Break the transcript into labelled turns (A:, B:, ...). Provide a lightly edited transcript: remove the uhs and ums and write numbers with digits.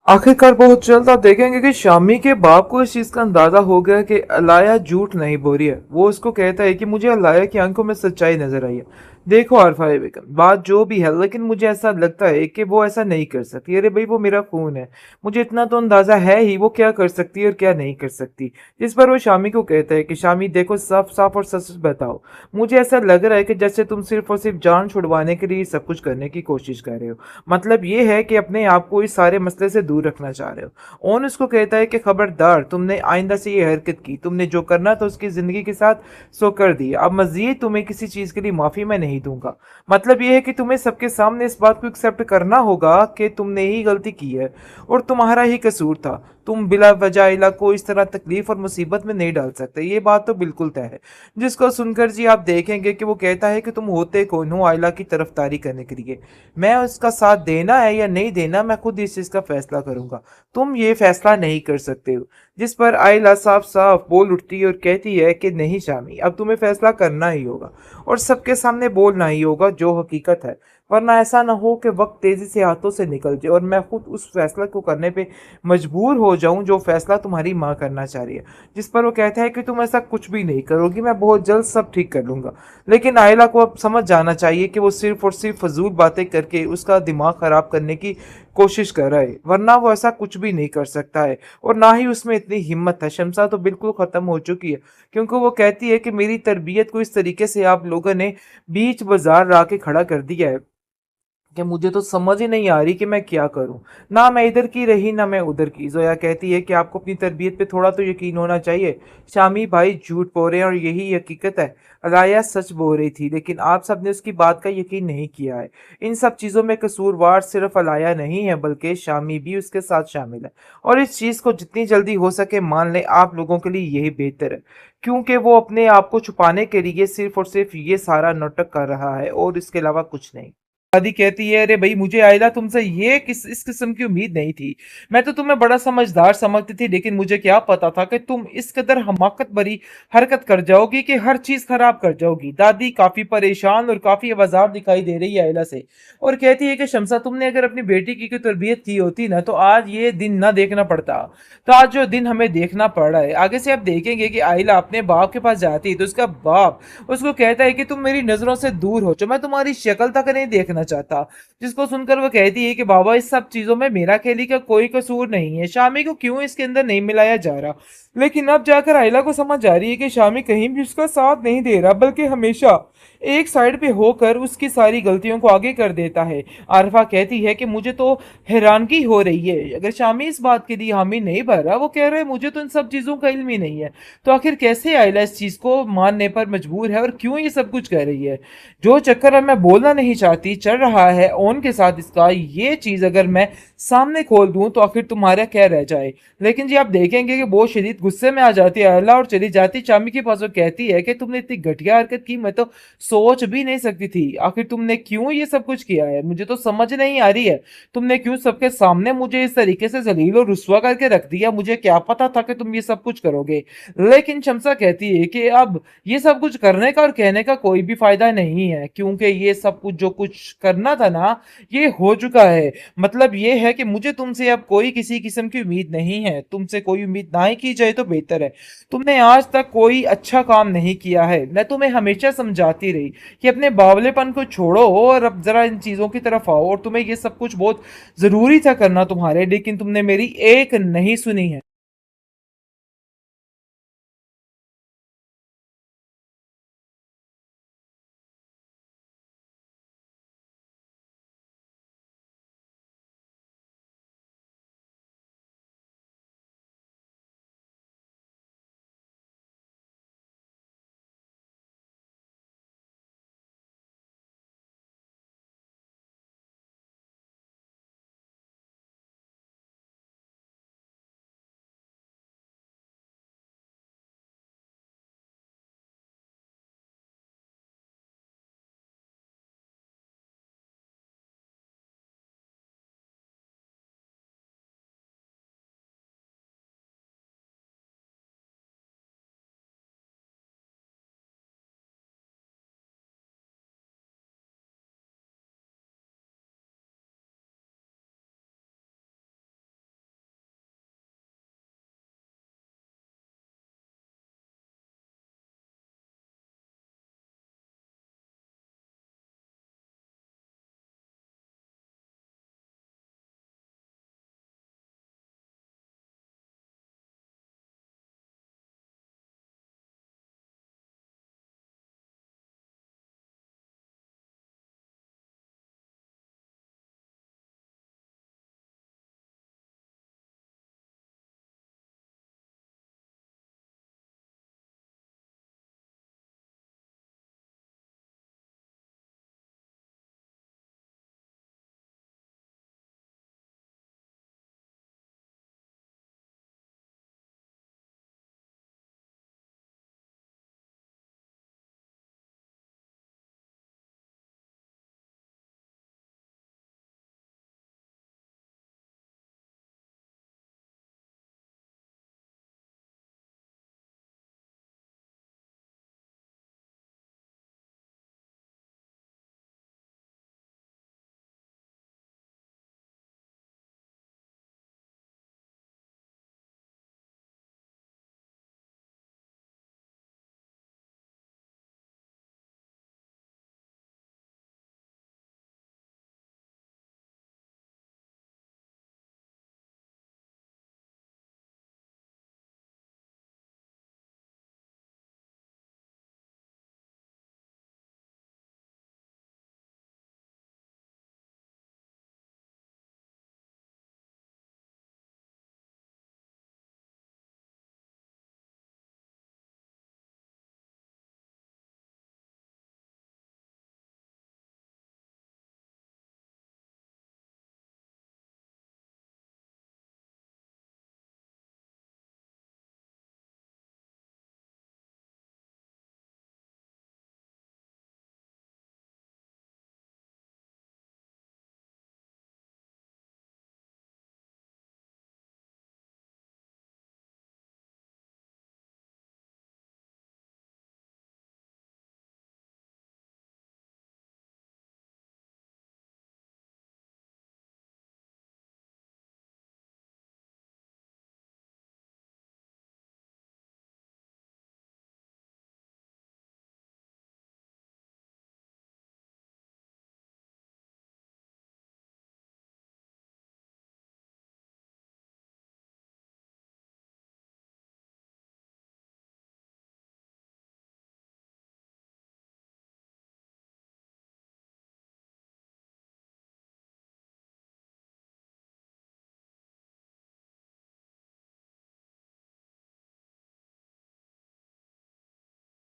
A: आखिरकार बहुत जल्द आप देखेंगे कि शामी के बाप को इस चीज का अंदाजा हो गया कि अलाया झूठ नहीं बोल रही है। वो उसको कहता है कि मुझे अलाया की आंखों में सच्चाई नजर आई है। देखो आरफा बेगम, बात जो भी है, लेकिन मुझे ऐसा लगता है कि वो ऐसा नहीं कर सकती। अरे भाई, वो मेरा खून है। मुझे इतना तो अंदाजा है ही वो क्या कर सकती है और क्या नहीं कर सकती। जिस पर वो शामी को कहता है कि शामी देखो, साफ साफ और सच सच बताओ। मुझे ऐसा लग रहा है कि जैसे तुम सिर्फ और सिर्फ जान छुड़वाने के लिए सब कुछ करने की कोशिश कर रहे हो। मतलब ये है कि अपने आप को इस सारे मसले से दूर रखना चाह रहे हो। ओन उसको कहता है कि खबरदार, तुमने आइंदा से ये हरकत की, तुमने जो करना था उसकी जिंदगी के साथ सो कर दिया। अब मजीद तुम्हें किसी चीज के लिए माफी मैं नहीं दूंगा। मतलब ये है कि तुम्हें सबके सामने इस बात को एक्सेप्ट करना होगा कि तुमने ही गलती की है और तुम्हारा ही कसूर था। तुम बिला वजह इला को इस तरह तकलीफ और मुसीबत में नहीं डाल सकते। ये बात तो बिल्कुल तय है। जिसको सुनकर जी आप देखेंगे कि वो कहता है कि तुम होते कौन हो आयला की तरफदारी करने के लिए। मैं उसका साथ देना है या नहीं देना, मैं खुद इस चीज का फैसला करूंगा। तुम ये फैसला नहीं कर सकते हो। जिस पर आयला साफ साफ बोल उठती है और कहती है कि नहीं शामी, अब तुम्हें फैसला करना ही होगा और सबके सामने बोलना ही होगा जो हकीकत है। वरना ऐसा ना हो कि वक्त तेजी से हाथों से निकल जाए और मैं खुद उस फैसला को करने पे मजबूर हो जाऊं जो फैसला तुम्हारी माँ करना चाह रही है। जिस पर वो कहता है कि तुम ऐसा कुछ भी नहीं करोगी, मैं बहुत जल्द सब ठीक कर लूंगा। लेकिन आयला को अब समझ जाना चाहिए कि वो सिर्फ और सिर्फ फजूल बातें करके उसका दिमाग खराब करने की कोशिश कर रहा है, वरना वो ऐसा कुछ भी नहीं कर सकता है और ना ही उसमें इतनी हिम्मत है। शमसा तो बिल्कुल खत्म हो चुकी है, क्योंकि वो कहती है कि मेरी तरबियत को इस तरीके से आप लोगों ने बीच बाजार ला के खड़ा कर दिया है कि मुझे तो समझ ही नहीं आ रही कि मैं क्या करूं। ना मैं इधर की रही ना मैं उधर की। जोया कहती है कि आपको अपनी तरबियत पे थोड़ा तो यकीन होना चाहिए। शामी भाई झूठ बोल रहे हैं और यही हकीकत है। अलाया सच बोल रही थी, लेकिन आप सबने उसकी बात का यकीन नहीं किया है। इन सब चीजों में कसूरवार सिर्फ अलाया नहीं है, बल्कि शामी भी उसके साथ शामिल है। और इस चीज को जितनी जल्दी हो सके मान लें आप लोगों के लिए यही बेहतर है, क्योंकि वो अपने आप को छुपाने के लिए सिर्फ और सिर्फ ये सारा नाटक कर रहा है और इसके अलावा कुछ नहीं। दादी कहती है, अरे भाई, मुझे आयला तुमसे ये इस किस्म की उम्मीद नहीं थी। मैं तो तुम्हें बड़ा समझदार समझती थी, लेकिन मुझे क्या पता था कि तुम इस कदर हमाकत भरी हरकत कर जाओगी कि हर चीज खराब कर जाओगी। दादी काफी परेशान और काफी आवाजार दिखाई दे रही है आयला से और कहती है कि शमसा, तुमने अगर अपनी बेटी की कोई तरबियत की होती ना तो आज ये दिन ना देखना पड़ता। तो आज जो दिन हमें देखना पड़ रहा है। आगे से आप देखेंगे कि आयला अपने बाप के पास जाती है तो उसका बाप उसको कहता है कि तुम मेरी नजरों से दूर हो, जो मैं तुम्हारी शक्ल तक नहीं देखना चाहता। जिसको सुनकर वो कहती है कि बाबा, इस सब चीजों में मेरा खेली का कोई कसूर नहीं है। शामी को क्यों इसके अंदर नहीं मिलाया जा रहा। लेकिन अब जाकर आयला को समझ आ रही है कि शामी कहीं भी उसका साथ नहीं दे रहा, बल्कि हमेशा एक साइड पे होकर उसकी सारी गलतियों को आगे कर देता है। आरफा कहती है कि मुझे तो हैरानगी हो रही है, अगर शामी इस बात के लिए हामी नहीं भर रहा, वो कह रहा है मुझे तो इन सब चीजों का इल्म ही नहीं है, तो आखिर कैसे आयला इस चीज को मानने पर मजबूर है और क्यों ये सब कुछ कर रही है। जो चक्कर अब मैं बोलना नहीं चाहती चल रहा है ओन के साथ इसका, ये चीज अगर मैं सामने खोल दूं तो आखिर तुम्हारा क्या रह जाए। लेकिन जी आप देखेंगे कि बहुत शदीद गुस्से में आ जाती है आयला और चली जाती शामी के पास और कहती है कि तुमने इतनी घटिया हरकत की, मैं तो सोच भी नहीं सकती थी। आखिर तुमने क्यों ये सब कुछ किया है, मुझे तो समझ नहीं आ रही है। तुमने क्यों सबके सामने मुझे इस तरीके से जलील और रुस्वा करके रख दिया। मुझे क्या पता था कि तुम ये सब कुछ करोगे। लेकिन शमसा कहती है कि अब ये सब कुछ करने का और कहने का कोई भी फायदा नहीं है, क्योंकि ये सब कुछ जो कुछ करना था ना, ये हो चुका है। मतलब ये है कि मुझे तुमसे अब कोई किसी किस्म की उम्मीद नहीं है। तुमसे कोई उम्मीद ना ही की जाए तो बेहतर है। तुमने आज तक कोई अच्छा काम नहीं किया है। मैं तुम्हें हमेशा समझाती रही कि अपने बावलेपन को छोड़ो और अब जरा इन चीजों की तरफ आओ, और तुम्हें ये सब कुछ बहुत जरूरी था करना तुम्हारे, लेकिन तुमने मेरी एक नहीं सुनी है।